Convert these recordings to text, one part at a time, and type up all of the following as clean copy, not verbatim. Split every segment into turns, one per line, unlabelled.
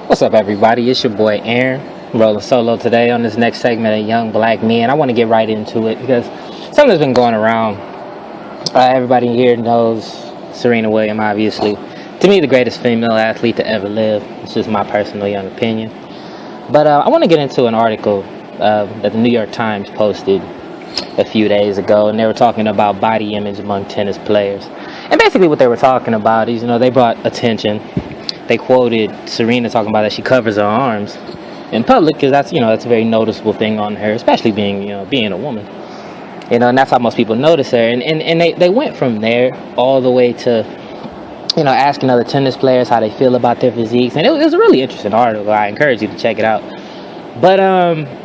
What's up, everybody? It's your boy Aaron, rolling solo today on this next segment of Young Black Men. I want to get right into it because something's been going around. Everybody here knows Serena Williams, obviously. To me, the greatest female athlete to ever live. It's just my personal young opinion. But I want to get into an article that the New York Times posted a few days ago, and they were talking about body image among tennis players. And basically what they were talking about is, they brought attention. They quoted Serena talking about that she covers her arms in public because that's a very noticeable thing on her, especially being a woman. And that's how most people notice her. And they went from there all the way to, asking other tennis players how they feel about their physiques. And it was a really interesting article. I encourage you to check it out. But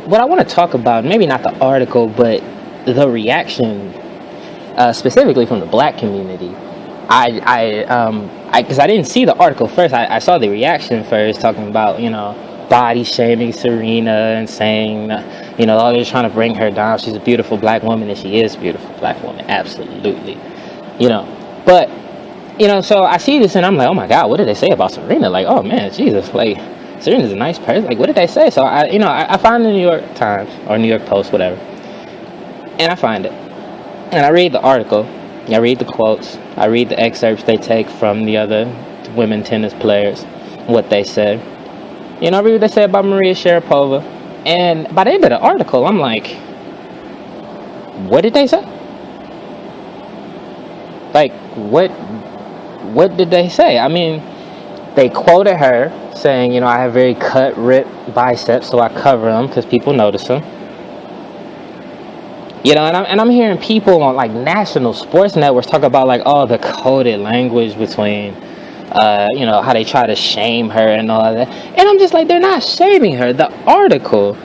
what I want to talk about, maybe not the article, but the reaction specifically from the black community. Because I didn't see the article first. I saw the reaction first, talking about, body shaming Serena and saying, they're trying to bring her down. She's a beautiful black woman, and she is a beautiful black woman, absolutely. But, so I see this and I'm like, oh my God, what did they say about Serena? Like, oh man, Jesus, like, Serena's a nice person. Like, what did they say? So I find the New York Times or New York Post, whatever, and I find it, and I read the article. I read the quotes. I read the excerpts they take from the other women tennis players, what they said. I read what they said about Maria Sharapova. And by the end of the article, I'm like, what did they say? Like, what did they say? I mean, they quoted her saying, I have very cut, ripped biceps, so I cover them because people notice them. And I'm hearing people on like national sports networks talk about like the coded language between, how they try to shame her and all of that. And I'm just like, they're not shaming her. The article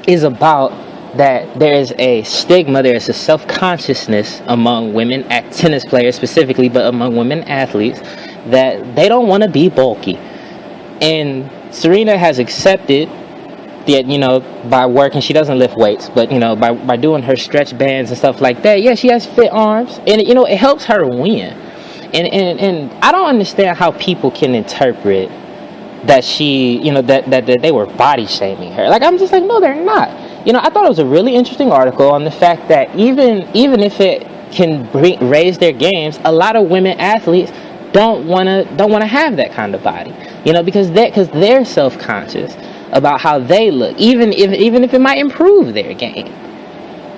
is about that there's a stigma, there's a self-consciousness among women tennis players specifically, but among women athletes, that they don't want to be bulky. And Serena has accepted that, by working, she doesn't lift weights, but, by doing her stretch bands and stuff like that, yeah, she has fit arms, and, it helps her win. And I don't understand how people can interpret that she, that they were body shaming her. Like, I'm just like, no, they're not. I thought it was a really interesting article on the fact that even if it can raise their games, a lot of women athletes don't want to have that kind of body, because they're self-conscious about how they look, even if it might improve their game.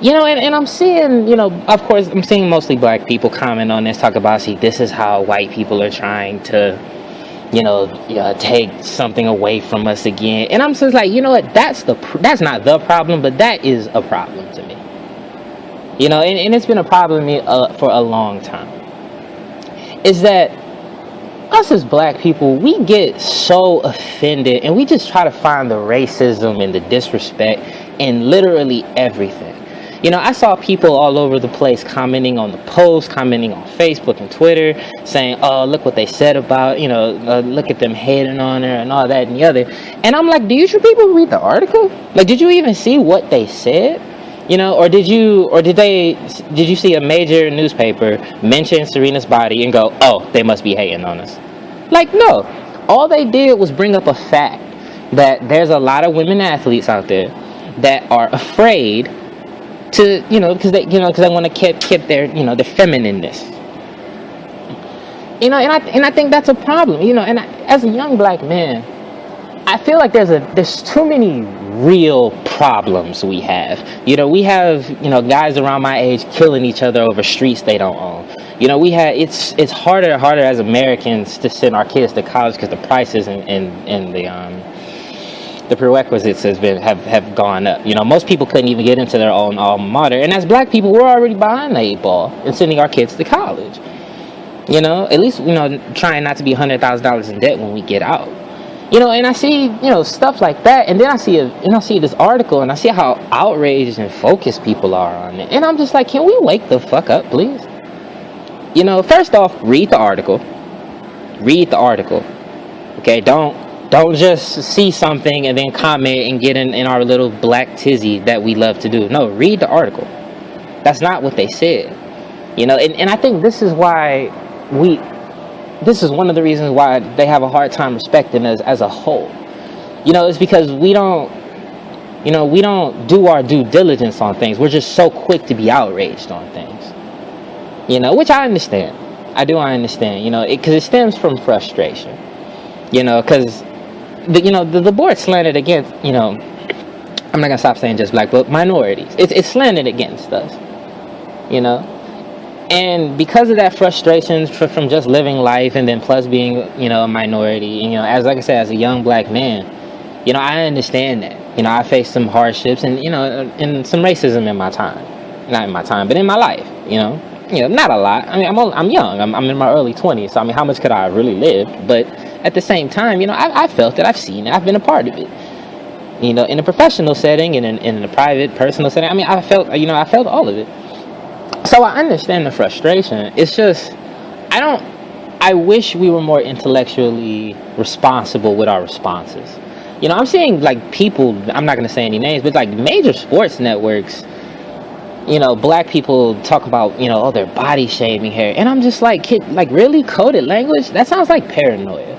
And I'm seeing, of course, I'm seeing mostly black people comment on this, talk about, see, this is how white people are trying to, take something away from us again. And I'm just like, what, that's not the problem, but that is a problem to me. And it's been a problem for a long time. Is that us as black people, we get so offended and we just try to find the racism and the disrespect in literally everything. I saw people all over the place commenting on the post, commenting on Facebook and Twitter, saying, oh, look what they said about, look at them hating on her and all that and the other. And I'm like, do you people read the article? Like, did you even see what they said? Or did you see a major newspaper mention Serena's body and go, oh, they must be hating on us? Like, no. All they did was bring up a fact that there's a lot of women athletes out there that are afraid to, because they want to keep their, their feminineness. And I think that's a problem. And as a young black man, I feel like there's too many real problems we have. We have, guys around my age killing each other over streets they don't own. It's harder and harder as Americans to send our kids to college because the prices and the prerequisites have gone up. Most people couldn't even get into their own alma mater. And as black people, we're already behind the 8 ball and sending our kids to college. At least, trying not to be $100,000 in debt when we get out. And I see, stuff like that, and then I see this article, and I see how outraged and focused people are on it, and I'm just like, can we wake the fuck up, please? First off, read the article. Okay, don't just see something and then comment and get in our little black tizzy that we love to do. No, read the article. That's not what they said. And I think this is why this is one of the reasons why they have a hard time respecting us as a whole. It's because we don't do our due diligence on things. We're just so quick to be outraged on things, which I understand. I understand, because it stems from frustration, because the board slanted against, I'm not gonna stop saying just black, but minorities. It's slanted against us, and because of that frustration from just living life, and then plus being, a minority, and, like I said, as a young black man, I understand that. I faced some hardships and, and some racism in my time. Not in my time, but in my life, not a lot. I mean, I'm young. I'm in my early 20s. So, I mean, how much could I really live? But at the same time, I felt it. I've seen it. I've been a part of it. In a professional setting and in a private, personal setting. I mean, I felt all of it. So I understand the frustration. It's just, I wish we were more intellectually responsible with our responses. I'm seeing, like, people, I'm not going to say any names, but, like, major sports networks, black people talk about, oh, they're body shaming here. And I'm just like, really? Coded language? That sounds like paranoia.